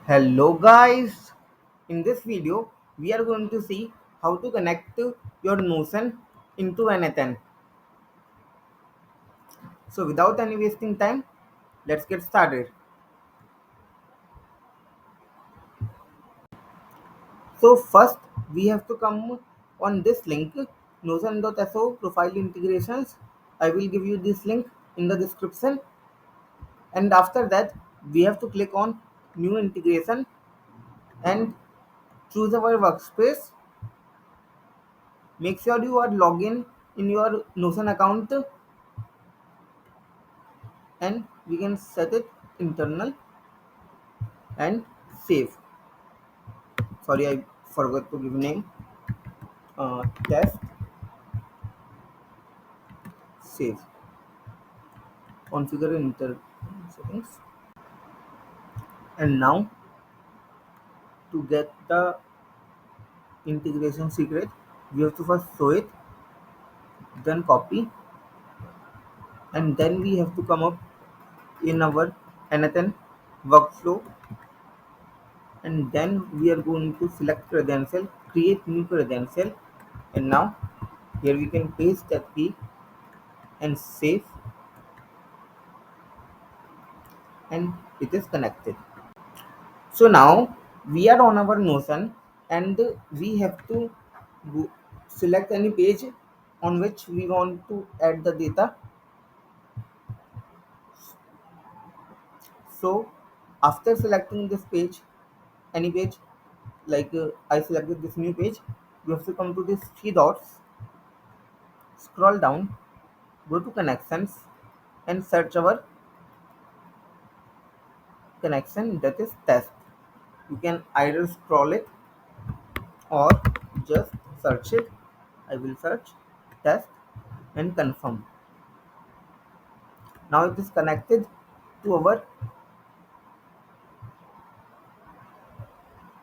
Hello guys, in this video we are going to see how to connect your Notion into an n8n. So without any wasting time, let's get started. So first we have to come on this link, notion.so profile integrations. I will give you this link in the description, and after that we have to click on new integration and choose our workspace. Make sure you are logged in your Notion account, and we can set it internal and save. Sorry, I forgot to give name. Test save. Configure inter settings. And now to get the integration secret, we have to first show it, then copy, and then we have to come up in our n8n workflow, and then we are going to select credential, create new credential, and now here we can paste that key and save, and it is connected. So now we are on our Notion, and we have to select any page on which we want to add the data. So after selecting this page, any page, like I selected this new page, you have to come to these three dots, scroll down, go to connections, and search our connection, that is test. You can either scroll it or just search it. I will search test and confirm. Now it is connected to our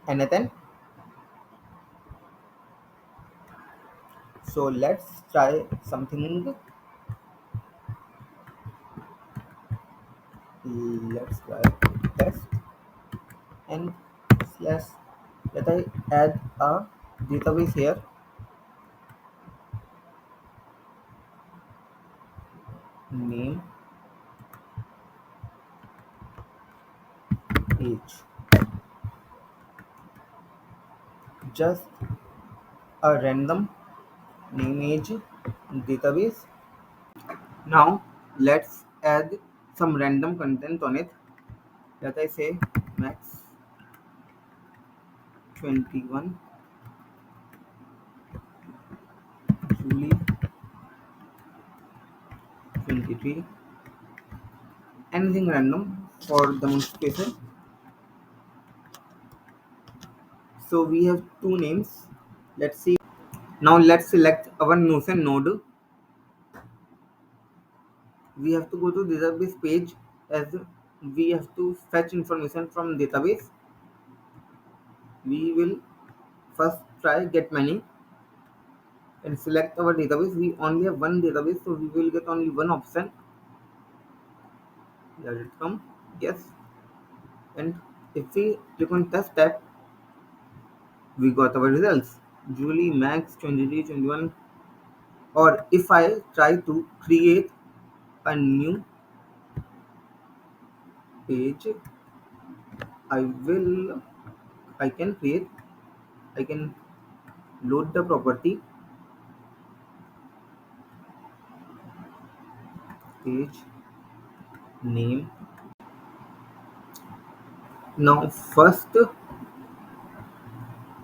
n8n. So let's try something. Let's try test and slash. Let I add a database here. Name age. Just a random name age database. Now let's add some random content on it. Let I say max 21, Julie 23, anything random for demonstration. So we have two names. Let's see. Now let's select our Notion node. We have to go to database page, as we have to fetch information from database. We will first try get many and select our database. We only have one database, so we will get only one option. Let it come. Yes. And if we click on test tab, we got our results. Julie, Max, 23, 21. Or if I try to create a new page, I will, I can create, I can load the property page name. Now first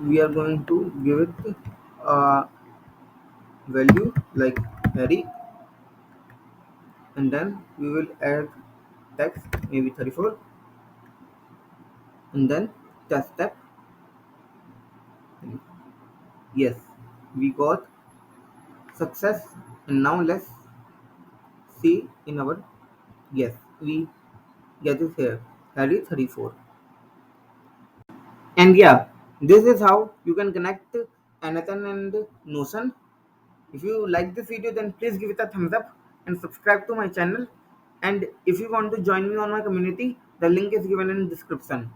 we are going to give it a value like Harry, and then we will add text maybe 34, and then test step. Yes, we got success. And now let's see in our, yes, we get it here, Harry 34. And yeah, this is how you can connect n8n and Notion. If you like this video, then please give it a thumbs up and subscribe to my channel. And if you want to join me on my community, The link is given in description.